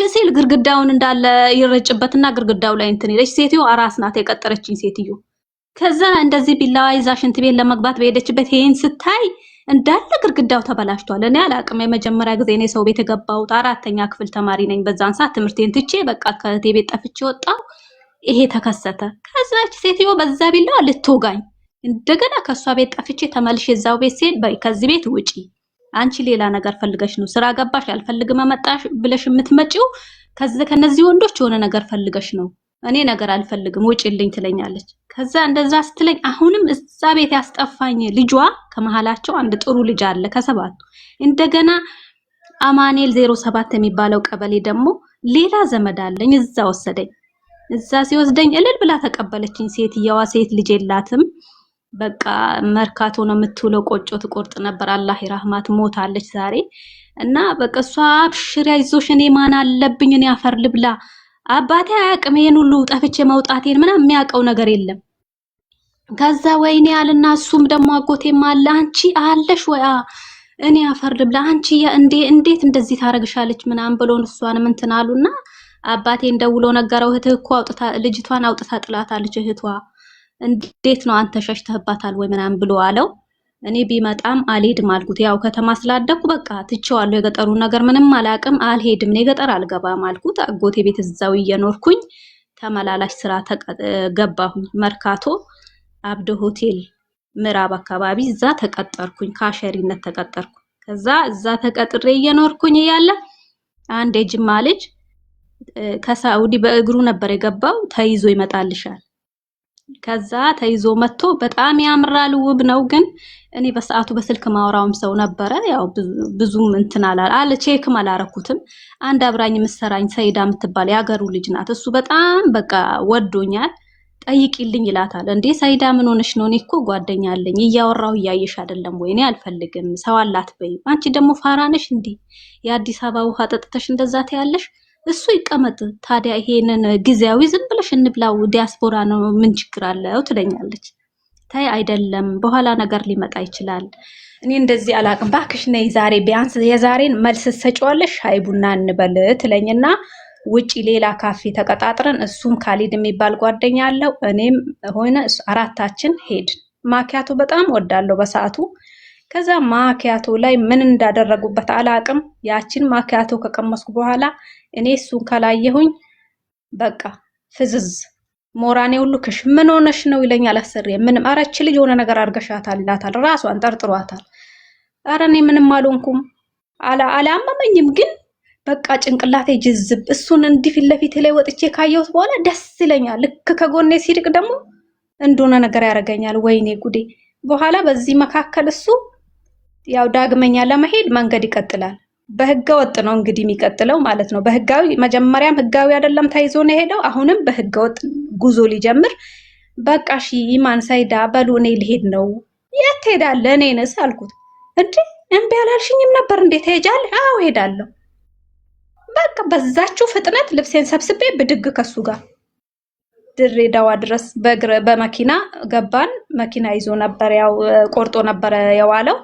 Speaker 3: ሲል ግርግዳውን እንዳለ ይረጭበትና ግርግዳው ላይ እንትን ይለች። ሴትዮ አራስ ናት የቀጠረችኝ ሴትዮ። ከዛ እንደዚህ ቢላዋ ይዛ ሽንት ቤት ለመግባት በሄደችበት ይሄን ስታይ እንዳለ ግርግዳው ተበላሽቷል። እኔ አላቅም። የመጀመሪያ ጊዜ እኔ ሰው ቤት የገባሁት 4ኛ ክፍል ተማሪ ነኝ። በዛን ሰዓት ትምህርቴን ትቼ በቃ ከቴ ቤት ጠፍቼ ወጣሁ። ይሄ ተከሰተ። ከዛች ሴትዮ በዛ ቢላዋ ልትወጋኝ እንደገና ከሷ ቤት ጠፍቼ ተመልሼ እዛው ቤት ሲል በይ ከዚህ ቤት ውጪ፣ አንቺ ሌላ ነገር ፈልገሽ ነው ስራ ገባሽ አልፈልግም መጣሽ ብለሽ የምትመጪው ከነዚህ ወንዶች የሆነ ነገር ፈልገሽ ነው፣ እኔ ነገር አልፈልግም ውጪልኝ ትለኛለች። ከዛ እንደዛ ስትለኝ አሁንም እዛ ቤት ያስጠፋኝ ልጇ ከመሃላቸው አንድ ጥሩ ልጅ አለ ከ7 እንደገና አማኔል 07 የሚባለው ቀበሌ ደግሞ ሌላ ዘመድ አለኝ። እዛ ወሰደኝ። እዛ ሲወስደኝ እልል ብላ ተቀበለችኝ። ሴትየዋ ሴት ልጅ የላትም። በቃ መርካቶ ነው የምትውለው። ቆጮ ትቆርጥ ነበር። አላህ ይራህማት ሞታለች ዛሬ። እና በቃ እሷ አብሽሪ አይዞሽ እኔ ማን አለብኝ እኔ አፈር ልብላ፣ አባቴ አያውቅም ይሄን ሁሉ ጠፍቼ መውጣቴን ምናምን የሚያውቀው ነገር የለም። ከዛ ወይኔ ያልና እሱም ደግሞ አጎቴም አለ አንቺ አለሽ ወይ እኔ አፈር ልብላ አንቺ እንዴት እንደዚህ ታረግሻለች ምናምን ብሎ እሷንም እንትን አሉና አባቴን ደውሎ ነገረው። እህትህ እኮ ልጅቷን አውጥታ ጥላታለች እህቷ፣ እንዴት ነው አንተ ሸሽተህባታል ወይ ምናምን ብሎ አለው። እኔ ቢመጣም አልሄድም አልኩት። ያው ከተማ ስላደኩ በቃ ትቼዋለሁ፣ የገጠሩ ነገር ምንም አላውቅም፣ አልሄድም፣ እኔ ገጠር አልገባም አልኩት። አጎቴ ቤት እዛው እየኖርኩኝ ተመላላሽ ስራ ገባሁኝ። መርካቶ አብዶ ሆቴል ምዕራብ አካባቢ እዛ ተቀጠርኩኝ፣ ካሸሪነት ተቀጠርኩ። ከዛ እዛ ተቀጥሬ እየኖርኩኝ እያለ አንድ የጅማ ልጅ ከሳውዲ በእግሩ ነበር የገባው፣ ተይዞ ይመጣልሻል። ከዛ ተይዞ መጥቶ በጣም ያምራል፣ ውብ ነው። ግን እኔ በሰዓቱ በስልክ ማውራውም ሰው ነበረ። ያው ብዙም እንትን አለ ቼክም አላረኩትም። አንድ አብራኝ ምሰራኝ ሰይዳ የምትባል ያገሩ ልጅ ናት። እሱ በጣም በቃ ወዶኛል። ጠይቂልኝ ይላታል። እንዴ ሰይዳ ምን ሆነሽ ነው? እኔ እኮ ጓደኛ አለኝ፣ እያወራሁ እያየሽ አይደለም ወይ? እኔ አልፈልግም፣ ሰው አላት በይ። አንቺ ደግሞ ፋራነሽ እንዴ? የአዲስ አበባ ውሃ ጠጥተሽ እንደዛ ታያለሽ? እሱ ይቀመጥ ታዲያ ይሄንን ጊዜያዊ ዝም ብለሽ እንብላው፣ ዲያስፖራ ነው ምን ችግር አለው ትለኛለች። ታይ አይደለም በኋላ ነገር ሊመጣ ይችላል። እኔ እንደዚህ አላቅም፣ ባክሽ ነይ ዛሬ ቢያንስ የዛሬን መልስ ሰጪዋለሽ፣ ሻይ ቡና እንበል ትለኝና ውጪ ሌላ ካፌ ተቀጣጥረን እሱም ካሊድ የሚባል ጓደኛ አለው እኔም ሆነ 4ታችን ሄድን። ማኪያቶ በጣም ወዳለው በሰዓቱ። ከዛ ማኪያቶ ላይ ምን እንዳደረጉበት አላቅም። ያችን ማኪያቶ ከቀመስኩ በኋላ እኔ እሱን ካላየሁኝ በቃ ፍዝዝ ሞራኔ ሁሉ ክሽ። ምን ሆነሽ ነው ይለኛል አሰሪ። ምንም አረች ልጅ የሆነ ነገር አርገሻታል ይላታል። ራሷን ጠርጥሯታል። አረ እኔ ምንም አልሆንኩም አላመመኝም፣ ግን በቃ ጭንቅላቴ ጅዝብ። እሱን እንዲህ ፊት ለፊት ላይ ወጥቼ ካየሁት በኋላ ደስ ይለኛል። ልክ ከጎኔ ሲርቅ ደግሞ እንደሆነ ነገር ያደርገኛል። ወይኔ ጉዴ። በኋላ በዚህ መካከል እሱ ያው ዳግመኛ ለመሄድ መንገድ ይቀጥላል። በህገ ወጥ ነው እንግዲህ የሚቀጥለው ማለት ነው። በህጋዊ መጀመሪያም ህጋዊ አይደለም ተይዞ ነው የሄደው። አሁንም በህገ ወጥ ጉዞ ሊጀምር። በቃ እሺ ኢማን ሰይዳ በሉ እኔ ልሄድ ነው። የት ትሄዳለህ? እኔንስ አልኩት። እንዴ እምቢ አላልሽኝም ነበር እንዴ? ትሄጃለሽ? አዎ ሄዳለሁ። በቃ በዛችሁ ፍጥነት ልብሴን ሰብስቤ ብድግ ከሱ ጋር ድሬዳዋ ድረስ በመኪና ገባን። መኪና ይዞ ነበር፣ ያው ቆርጦ ነበር የዋለው።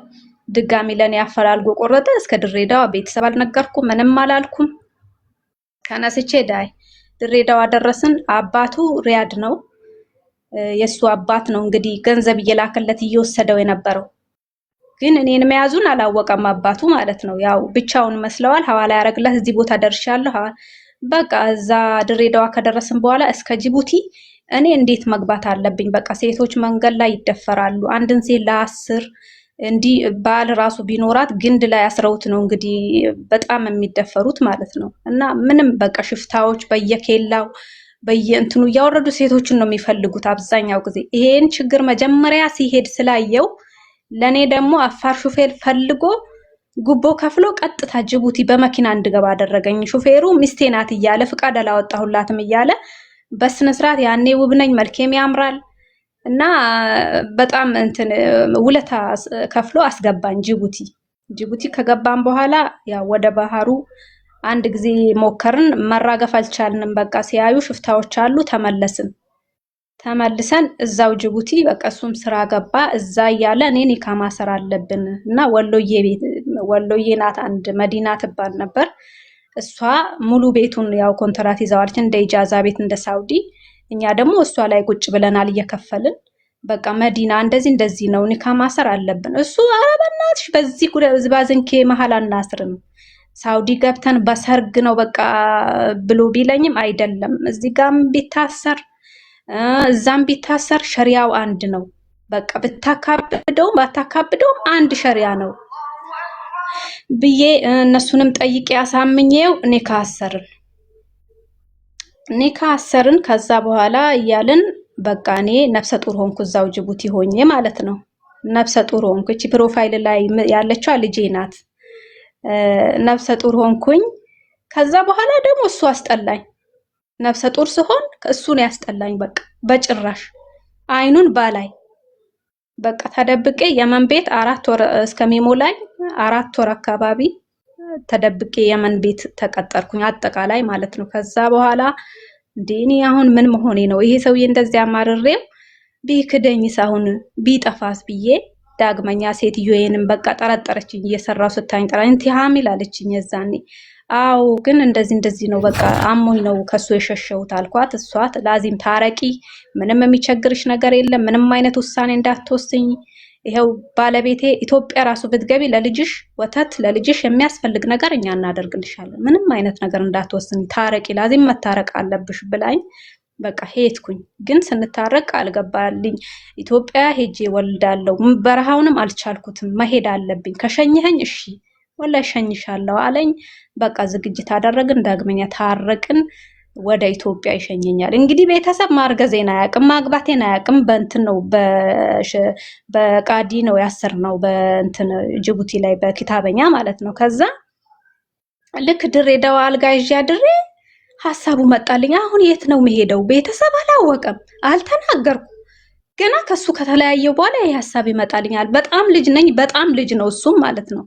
Speaker 3: ድጋሚ ለኔ አፈላልጎ ቆረጠ። እስከ ድሬዳዋ ቤተሰብ አልነገርኩም፣ ምንም አላልኩም። ከነስቼ ዳይ ድሬዳዋ ደረስን። አባቱ ሪያድ ነው። የሱ አባት ነው እንግዲህ ገንዘብ እየላከለት እየወሰደው የነበረው። ግን እኔን መያዙን አላወቀም አባቱ ማለት ነው። ያው ብቻውን መስለዋል። ሐዋላ ያረግለት እዚህ ቦታ ደርሻለሁ። በቃ እዛ ድሬዳዋ ከደረስን በኋላ እስከ ጅቡቲ እኔ እንዴት መግባት አለብኝ? በቃ ሴቶች መንገድ ላይ ይደፈራሉ። አንድን ሴት ለ10 እንዲህ ባል ራሱ ቢኖራት ግንድ ላይ አስረውት ነው እንግዲህ በጣም የሚደፈሩት ማለት ነው። እና ምንም በቃ ሽፍታዎች በየኬላው በየእንትኑ እያወረዱ ሴቶችን ነው የሚፈልጉት አብዛኛው ጊዜ። ይሄን ችግር መጀመሪያ ሲሄድ ስላየው ለኔ ደግሞ አፋር ሹፌር ፈልጎ ጉቦ ከፍሎ ቀጥታ ጅቡቲ በመኪና እንድገባ አደረገኝ። ሹፌሩ ሚስቴ ናት እያለ ፍቃድ አላወጣሁላትም እያለ በስነ ስርዓት ያኔ ውብ ነኝ መልኬም ያምራል እና በጣም እንትን ውለታ ከፍሎ አስገባኝ ጅቡቲ። ጅቡቲ ከገባን በኋላ ያው ወደ ባህሩ አንድ ጊዜ ሞከርን፣ መራገፍ አልቻልንም። በቃ ሲያዩ ሽፍታዎች አሉ፣ ተመልሰን እዛው ጅቡቲ በቃ እሱም ስራ ገባ። እዛ እያለ እኔ ኒካ ማሰር አለብን እና ወሎዬ ናት አንድ መዲና ትባል ነበር። እሷ ሙሉ ቤቱን ያው ኮንትራት ይዛዋለች እንደ ኢጃዛ ቤት እንደ ሳውዲ። እኛ ደግሞ እሷ ላይ ቁጭ ብለናል እየከፈልን። በቃ መዲና እንደዚህ ነው ኒካ ማሰር አለብን። እሱ ኧረ በእናትሽ በዚህ ዝባዝንኬ መሀል አናስርም፣ ሳውዲ ገብተን በሰርግ ነው በቃ ብሎ ቢለኝም አይደለም እዚህ ጋም ቢታሰር እዛም ቢታሰር ሸሪያው አንድ ነው። በቃ ብታካብደውም ባታካብደውም አንድ ሸሪያ ነው ብዬ እነሱንም ጠይቄ አሳምኜው ኒካ አሰርን። ከዛ በኋላ እያልን በቃ እኔ ነፍሰ ጡር ሆንኩ እዛው ጅቡቲ ሆኜ ማለት ነው። ነፍሰ ጡር ሆንኩ። እቺ ፕሮፋይል ላይ ያለችው ልጄ ናት። ነፍሰ ጡር ሆንኩኝ። ከዛ በኋላ ደግሞ እሱ አስጠላኝ። ነፍሰ ጡር ስሆን እሱን ያስጠላኝ። በቃ በጭራሽ አይኑን ባላይ በቃ ተደብቄ የመን ቤት 4 ወር እስከሚሞላኝ 4 ወር አካባቢ ተደብቄ የመን ቤት ተቀጠርኩኝ አጠቃላይ ማለት ነው። ከዛ በኋላ እኔ አሁን ምን መሆኔ ነው? ይሄ ሰውዬ እንደዚህ አማርሬው ቢክደኝስ አሁን ቢጠፋስ ብዬ ዳግመኛ ሴትዮዬንም በቃ ጠረጠረችኝ። እየሰራው ስታኝ ጠራኝ። እንት ሐሚል አለችኝ የዛኔ። አው ግን እንደዚህ ነው በቃ አሞኝ ነው ከሱ የሸሸሁት አልኳት። እሷ ላዚም ታረቂ፣ ምንም የሚቸግርሽ ነገር የለም፣ ምንም አይነት ውሳኔ እንዳትወስኝ። ይሄው ባለቤቴ ኢትዮጵያ ራሱ ብትገቢ ለልጅሽ ወተት ለልጅሽ የሚያስፈልግ ነገር እኛ እናደርግልሻለን፣ ምንም አይነት ነገር እንዳትወስኝ፣ ታረቂ፣ ላዚም መታረቅ አለብሽ ብላኝ በቃ ሄድኩኝ። ግን ስንታረቅ አልገባልኝ። ኢትዮጵያ ሄጄ ወልዳለሁ። በረሃውንም አልቻልኩትም፣ መሄድ አለብኝ። ከሸኘኸኝ እሺ ወላሂ ሸኝሻለሁ አለኝ። በቃ ዝግጅት አደረግን፣ ዳግመኛ ታረቅን። ወደ ኢትዮጵያ ይሸኘኛል። እንግዲህ ቤተሰብ ማርገዜን አያውቅም፣ ማግባቴን አያውቅም። በእንትን ነው በቃዲ ነው ያሰርነው፣ በእንትን ጅቡቲ ላይ በኪታበኛ ማለት ነው። ከዛ ልክ ድሬዳዋ አልጋ ይዤ አድሬ ሐሳቡ መጣልኝ። አሁን የት ነው መሄደው? ቤተሰብ አላወቀም፣ አልተናገርኩ። ገና ከሱ ከተለያየው በኋላ ይሄ ሐሳብ ይመጣልኛል። በጣም ልጅ ነኝ፣ በጣም ልጅ ነው እሱም ማለት ነው።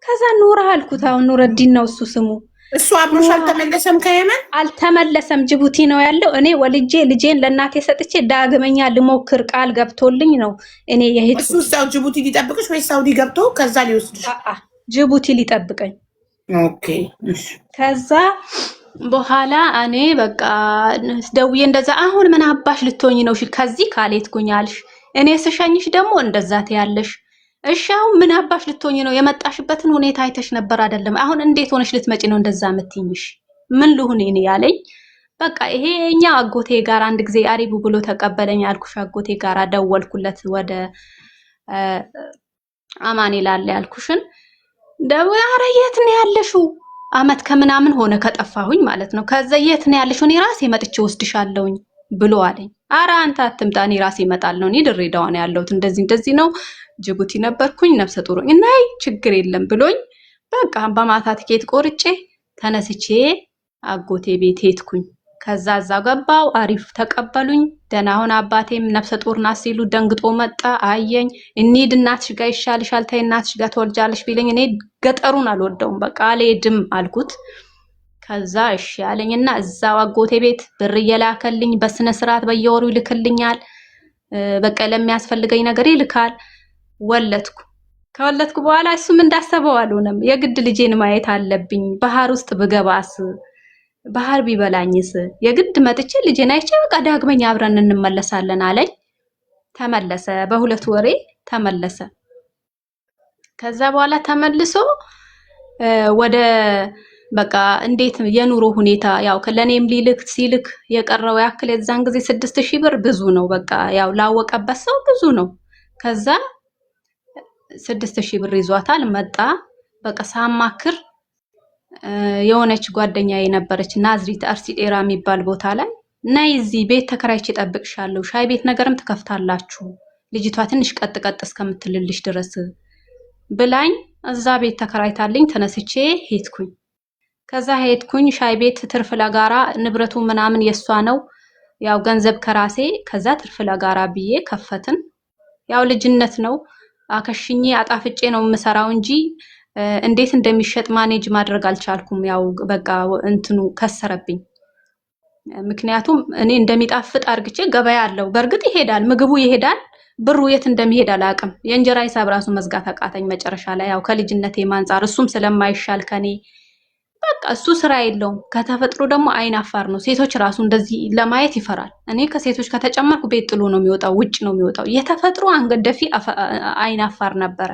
Speaker 3: ከዛ ኑራ አልኩት። አሁን ኑረዲን ነው እሱ ስሙ።
Speaker 2: እሱ አብሮሽ አልተመለሰም? ከየመን
Speaker 3: አልተመለሰም፣ ጅቡቲ ነው ያለው። እኔ ወልጄ ልጄን ለእናቴ ሰጥቼ ዳግመኛ ልሞክር ቃል ገብቶልኝ ነው እኔ የሄድኩት።
Speaker 2: እሱ ሳው ጅቡቲ ሊጠብቅሽ ወይ ሳውዲ ገብቶ ከዛ ሊወስድሽ?
Speaker 3: ጅቡቲ ሊጠብቀኝ።
Speaker 2: ኦኬ።
Speaker 3: ከዛ በኋላ እኔ በቃ ደውዬ እንደዛ አሁን ምን አባሽ ልትሆኝ ነው? ከዚህ ካልሄድኩኝ አልሽ፣ እኔ ስሸኝሽ ደግሞ እንደዛ ትያለሽ። እሺ አሁን ምን አባሽ ልትሆኝ ነው? የመጣሽበትን ሁኔታ አይተሽ ነበር አይደለም? አሁን እንዴት ሆነሽ ልትመጪ ነው እንደዛ የምትይኝሽ? ምን ልሁን እኔ ያለኝ። በቃ ይሄኛ አጎቴ ጋር አንድ ጊዜ አሪቡ ብሎ ተቀበለኝ አልኩሽ። አጎቴ ጋር ደወልኩለት፣ ወደ አማኔ ላለ ያልኩሽን ደውዬ ኧረ የት ነው ያለሽው? አመት ከምናምን ሆነ ከጠፋሁኝ ማለት ነው። ከዛ የት ነው ያለሽው? እኔ ራሴ መጥቼ ወስድሻለሁኝ ብሎ አለኝ። ኧረ አንተ አትምጣ፣ እኔ ራሴ እመጣለሁ፣ እኔ ድሬዳዋ ነው ያለሁት፣ እንደዚህ ነው፣ ጅቡቲ ነበርኩኝ፣ ነፍሰ ጡር ነኝ፣ ናይ ችግር የለም ብሎኝ በቃ በማታ ትኬት ቆርጬ ተነስቼ አጎቴ ቤት ሄድኩኝ። ከዛ እዛው ገባው፣ አሪፍ ተቀበሉኝ። ደህና አሁን አባቴም ነፍሰ ጡር ናት ሲሉ ደንግጦ መጣ፣ አየኝ። እንሂድ እናትሽ ጋር ይሻልሻል፣ ተይ እናትሽ ጋር ትወልጃለሽ ቢለኝ እኔ ገጠሩን አልወደውም፣ በቃ አልሄድም አልኩት። ከዛ እሺ ያለኝና እዛው አጎቴ ቤት ብር እየላከልኝ በስነ ስርዓት በየወሩ ይልክልኛል። በቃ ለሚያስፈልገኝ ነገር ይልካል። ወለድኩ። ከወለድኩ በኋላ እሱም እንዳሰበው አልሆነም። የግድ ልጄን ማየት አለብኝ። ባህር ውስጥ ብገባስ ባህር ቢበላኝስ የግድ መጥቼ ልጄን አይቼ በቃ ዳግመኛ አብረን እንመለሳለን አለኝ። ተመለሰ። በሁለት ወሬ ተመለሰ። ከዛ በኋላ ተመልሶ ወደ በቃ እንዴት የኑሮ ሁኔታ ያው ለኔም ሲልክ የቀረው ያክል የዛን ጊዜ 6000 ብር ብዙ ነው። በቃ ያው ላወቀበት ሰው ብዙ ነው። ከዛ 6000 ብር ይዟታል መጣ። በቃ ሳማክር የሆነች ጓደኛዬ ነበረች ናዝሪት አርሲ ዴራ የሚባል ቦታ ላይ ነይ እዚህ ቤት ተከራይቼ እጠብቅሻለሁ፣ ሻይ ቤት ነገርም ትከፍታላችሁ ልጅቷ ትንሽ ቀጥ እስከምትልልሽ ድረስ ብላኝ እዛ ቤት ተከራይታልኝ ተነስቼ ሄድኩኝ። ከዛ ሄድኩኝ ሻይ ቤት ትርፍ ለጋራ ንብረቱ ምናምን የሷ ነው ያው ገንዘብ ከራሴ ከዛ ትርፍ ለጋራ ብዬ ከፈትን። ያው ልጅነት ነው አከሽኜ አጣፍጬ ነው የምሰራው እንጂ እንዴት እንደሚሸጥ ማኔጅ ማድረግ አልቻልኩም። ያው በቃ እንትኑ ከሰረብኝ። ምክንያቱም እኔ እንደሚጣፍጥ አርግቼ ገበያ አለው በርግጥ ይሄዳል ምግቡ ይሄዳል፣ ብሩ የት እንደሚሄድ አላቅም። የእንጀራ ሂሳብ ራሱ መዝጋት አቃተኝ መጨረሻ ላይ ያው ከልጅነቴ ማንጻር እሱም ስለማይሻል ከኔ በቃ እሱ ስራ የለውም። ከተፈጥሮ ደግሞ አይን አፋር ነው። ሴቶች ራሱ እንደዚህ ለማየት ይፈራል። እኔ ከሴቶች ከተጨመርኩ ቤት ጥሎ ነው የሚወጣው፣ ውጭ ነው የሚወጣው። የተፈጥሮ አንገደፊ አይን አፋር ነበረ።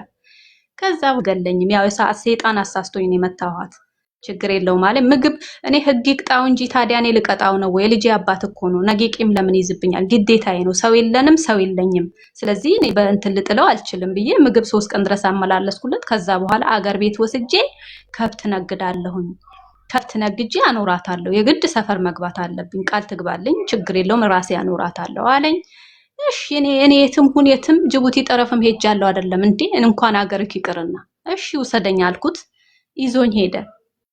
Speaker 3: ከዛ ገለኝም ያው የሰዓት ሰይጣን አሳስቶኝ ነው የመታኋት። ችግር የለው ማለት ምግብ እኔ ህግ ይቅጣው እንጂ ታዲያ እኔ ልቀጣው ነው ወይ? ልጄ አባት እኮ ነው። ነገ ቂም ለምን ይዝብኛል? ግዴታዬ ነው። ሰው የለንም ሰው የለኝም። ስለዚህ እኔ በእንትን ልጥለው አልችልም ብዬ ምግብ 3 ቀን ድረስ አመላለስኩለት። ከዛ በኋላ አገር ቤት ወስጄ ከብት ነግዳለሁኝ። ከብት ነግጄ አኖራታለሁ። የግድ ሰፈር መግባት አለብኝ። ቃል ትግባልኝ። ችግር የለውም ራሴ አኖራታለሁ አለኝ። እሺ እኔ የትም ሁን የትም ጅቡቲ ጠረፍም ሄጃለሁ አይደለም እንዴ እንኳን አገርክ ይቅርና እሺ ውሰደኝ አልኩት። ይዞኝ ሄደ።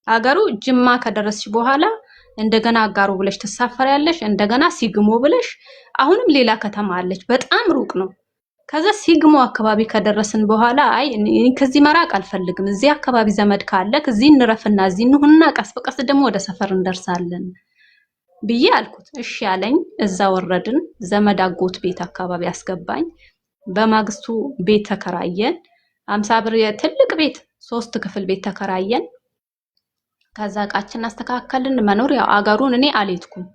Speaker 3: አገሩ ጅማ ከደረስሽ በኋላ እንደገና አጋሩ ብለሽ ተሳፈሪያለሽ፣ እንደገና ሲግሞ ብለሽ አሁንም ሌላ ከተማ አለች፣ በጣም ሩቅ ነው። ከዛ ሲግሞ አካባቢ ከደረስን በኋላ አይ እኔ ከዚህ መራቅ አልፈልግም፣ እዚህ አካባቢ ዘመድ ካለ ከዚህ እንረፍና እዚህ እንሁንና ቀስ በቀስ ደግሞ ወደ ሰፈር እንደርሳለን ብዬ አልኩት። እሺ ያለኝ። እዛ ወረድን። ዘመድ አጎት ቤት አካባቢ አስገባኝ። በማግስቱ ቤት ተከራየን። 50 ብር ትልቅ ቤት 3 ክፍል ቤት ተከራየን። ከዛ እቃችን አስተካከልን። መኖር ያው አገሩን እኔ አልሄድኩም፣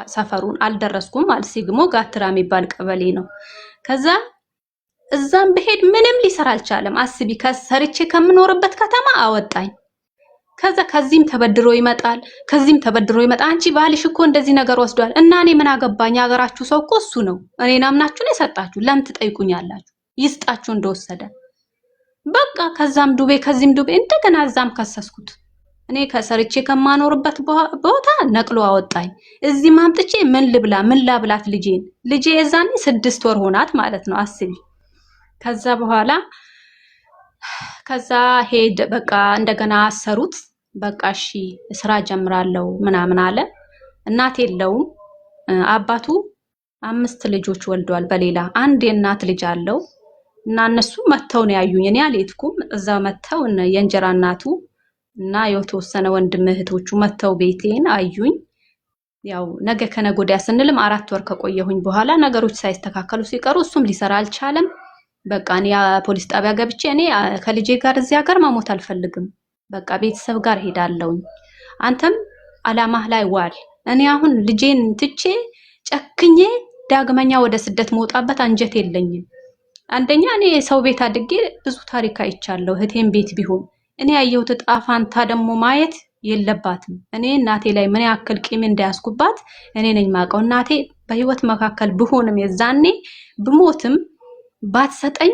Speaker 3: ሰፈሩን አልደረስኩም። ሲግሞ ጋትራ የሚባል ቀበሌ ነው። ከዛ እዛም በሄድ ምንም ሊሰራ አልቻለም። አስቢ ከሰርቼ ከምኖርበት ከተማ አወጣኝ። ከዛ ከዚህም ተበድሮ ይመጣል ከዚህም ተበድሮ ይመጣል። አንቺ ባልሽ እኮ እንደዚህ ነገር ወስዷል እና እኔ ምን አገባኝ? ያገራችሁ ሰው እኮ እሱ ነው። እኔን አምናችሁ ነው የሰጣችሁ። ለምን ትጠይቁኛላችሁ? ይስጣችሁ እንደወሰደ በቃ። ከዛም ዱቤ ከዚህም ዱቤ እንደገና እዛም ከሰስኩት። እኔ ከሰርቼ ከማኖርበት ቦታ ነቅሎ አወጣኝ። እዚህ ማምጥቼ ምን ልብላ ምን ላብላት ልጄን? ልጄ የዛኔ 6 ወር ሆናት ማለት ነው አስቢ። ከዛ በኋላ ከዛ ሄድ በቃ እንደገና አሰሩት። በቃ እሺ ስራ ጀምራለሁ ምናምን አለ። እናት የለውም። አባቱ 5 ልጆች ወልዷል። በሌላ አንድ የእናት ልጅ አለው እና እነሱ መተው ነው ያዩኝ። እኔ አልሄድኩም። እዛ መተው የእንጀራ እናቱ እና የተወሰነ ወንድም እህቶቹ መተው ቤቴን አዩኝ። ያው ነገ ከነገ ወዲያ ስንልም 4 ወር ከቆየሁኝ በኋላ ነገሮች ሳይስተካከሉ ሲቀሩ እሱም ሊሰራ አልቻለም። በቃ እኔ ፖሊስ ጣቢያ ገብቼ እኔ ከልጄ ጋር እዚህ ሀገር መሞት አልፈልግም፣ በቃ ቤተሰብ ጋር ሄዳለሁኝ፣ አንተም አላማህ ላይ ዋል። እኔ አሁን ልጄን ትቼ ጨክኜ ዳግመኛ ወደ ስደት መውጣበት አንጀት የለኝም። አንደኛ እኔ ሰው ቤት አድጌ ብዙ ታሪክ አይቻለሁ። እህቴም ቤት ቢሆን እኔ ያየሁት ዕጣ ፋንታ ደግሞ ማየት የለባትም። እኔ እናቴ ላይ ምን ያክል ቂም እንዳያስኩባት እኔ ነኝ ማውቀው። እናቴ በህይወት መካከል ብሆንም የዛኔ ብሞትም ባትሰጠኝ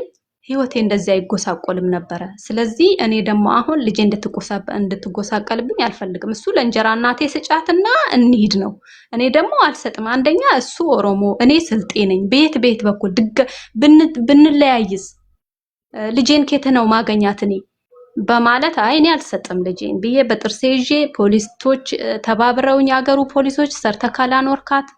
Speaker 3: ህይወቴ እንደዚህ አይጎሳቆልም ነበረ። ስለዚህ እኔ ደግሞ አሁን ልጄ እንድትጎሳቀልብኝ አልፈልግም። እሱ ለእንጀራ እናቴ ስጫትና እንሂድ ነው። እኔ ደግሞ አልሰጥም። አንደኛ እሱ ኦሮሞ እኔ ስልጤ ነኝ። ቤት በኩል ብንለያይስ ልጄን ከየት ነው ማገኛት እኔ በማለት አይ እኔ አልሰጥም ልጄን ብዬ በጥርሴ ይዤ ፖሊሶች ተባብረውኝ ያገሩ ፖሊሶች ሰርተካላ ኖርካት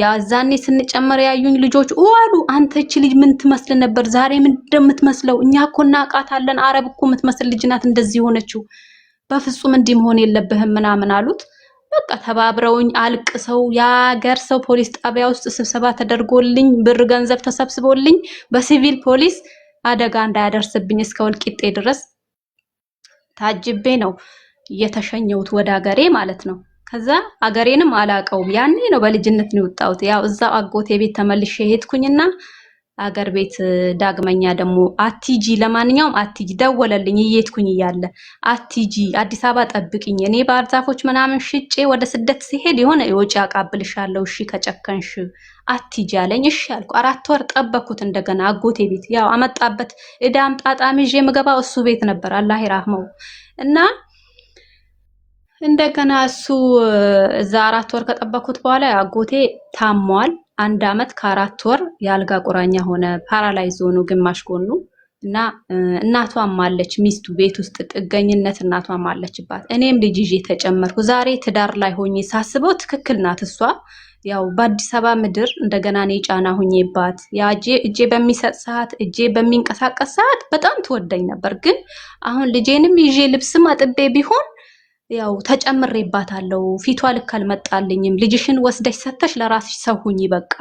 Speaker 3: ያዛኔ ስንጨመር ያዩኝ ልጆች አሉ አንተ እቺ ልጅ ምን ትመስል ነበር? ዛሬ ምን እንደምትመስለው እኛ እኮ እናቃታለን። አረብ እኮ የምትመስል ልጅ ናት እንደዚህ ሆነችው። በፍጹም እንዲህ መሆን የለብህም ምናምን አሉት። በቃ ተባብረውኝ አልቅሰው ያገር ሰው ፖሊስ ጣቢያ ውስጥ ስብሰባ ተደርጎልኝ ብር ገንዘብ ተሰብስቦልኝ በሲቪል ፖሊስ አደጋ እንዳያደርስብኝ እስከ ወልቂጤ ድረስ ታጅቤ ነው የተሸኘሁት ወደ ሀገሬ ማለት ነው። ከዛ አገሬንም አላቀውም። ያኔ ነው በልጅነት ነው የወጣሁት። ያው እዛው አጎቴ ቤት ተመልሼ ሄድኩኝና አገር ቤት ዳግመኛ ደግሞ አቲጂ፣ ለማንኛውም አቲጂ ደወለልኝ እየሄድኩኝ እያለ አቲጂ አዲስ አበባ ጠብቅኝ፣ እኔ ባህር ዛፎች ምናምን ሽጬ ወደ ስደት ሲሄድ የሆነ የወጪ አቃብልሻለሁ፣ እሺ ከጨከንሽ አቲጂ አለኝ። እሺ አልኩ። 4 ወር ጠበኩት። እንደገና አጎቴ ቤት ያው አመጣበት እዳም ጣጣም ይዤ የምገባው እሱ ቤት ነበር፣ አላህ ይራህመው። እና እንደገና እሱ እዛ 4 ወር ከጠበኩት በኋላ አጎቴ ታሟል። 1 አመት ከ4 ወር የአልጋ ቁራኛ ሆነ፣ ፓራላይዝ ሆኖ ግማሽ ጎኑ እና እናቷም አለች ሚስቱ ቤት ውስጥ ጥገኝነት እናቷም አለችባት። እኔም ልጅ ይዤ ተጨመርኩ። ዛሬ ትዳር ላይ ሆኜ ሳስበው ትክክል ናት እሷ። ያው በአዲስ አበባ ምድር እንደገና እኔ ጫና ሆኜባት ያ እጄ በሚሰጥ ሰዓት እጄ በሚንቀሳቀስ ሰዓት በጣም ትወደኝ ነበር። ግን አሁን ልጄንም ይዤ ልብስም አጥቤ ቢሆን ያው ተጨምሬባታለሁ። ፊቷ ልክ አልመጣልኝም። ልጅሽን ወስደሽ ሰተሽ ለራስሽ ሰው ሁኚ በቃ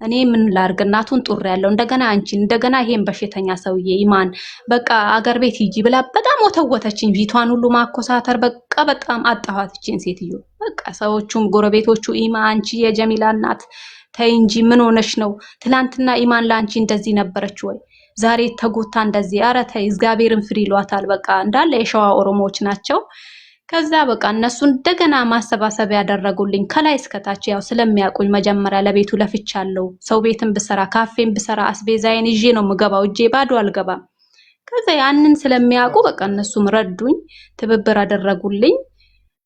Speaker 3: እኔ ምን ላርግ? እናቱን ጡር ያለው እንደገና አንቺን እንደገና ይሄን በሽተኛ ሰውዬ ኢማን በቃ አገር ቤት ሂጂ ብላ በጣም ወተወተችኝ። ፊቷን ሁሉ ማኮሳተር በቃ በጣም አጣኋትችን ሴትዮ። በቃ ሰዎቹም ጎረቤቶቹ ኢማ አንቺ የጀሚላ እናት ተይ እንጂ ምን ሆነሽ ነው? ትላንትና ኢማን ላንቺ እንደዚህ ነበረች ወይ? ዛሬ ተጎታ እንደዚህ? ኧረ ተይ እግዚአብሔርን ፍሪ ይሏታል። በቃ እንዳለ የሸዋ ኦሮሞዎች ናቸው። ከዛ በቃ እነሱ እንደገና ማሰባሰብ ያደረጉልኝ ከላይ እስከታች ያው ስለሚያውቁኝ መጀመሪያ ለቤቱ ለፍቻለሁ። ሰው ቤትን ብሰራ ካፌን ብሰራ አስቤዛዬን ይዤ ነው የምገባው፣ እጄ ባዶ አልገባም። ከዛ ያንን ስለሚያውቁ በቃ እነሱም ረዱኝ፣ ትብብር አደረጉልኝ።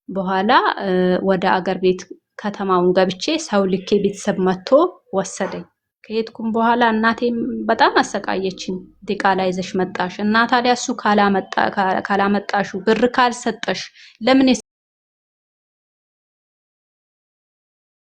Speaker 3: በኋላ ወደ አገር ቤት ከተማውን ገብቼ ሰው ልኬ ቤተሰብ መጥቶ ወሰደኝ። ከሄድኩም በኋላ እናቴም በጣም አሰቃየችኝ። ዲቃላ ይዘሽ መጣሽ እና ታዲያ እሱ ካላመጣሹ ብር ካልሰጠሽ ለምን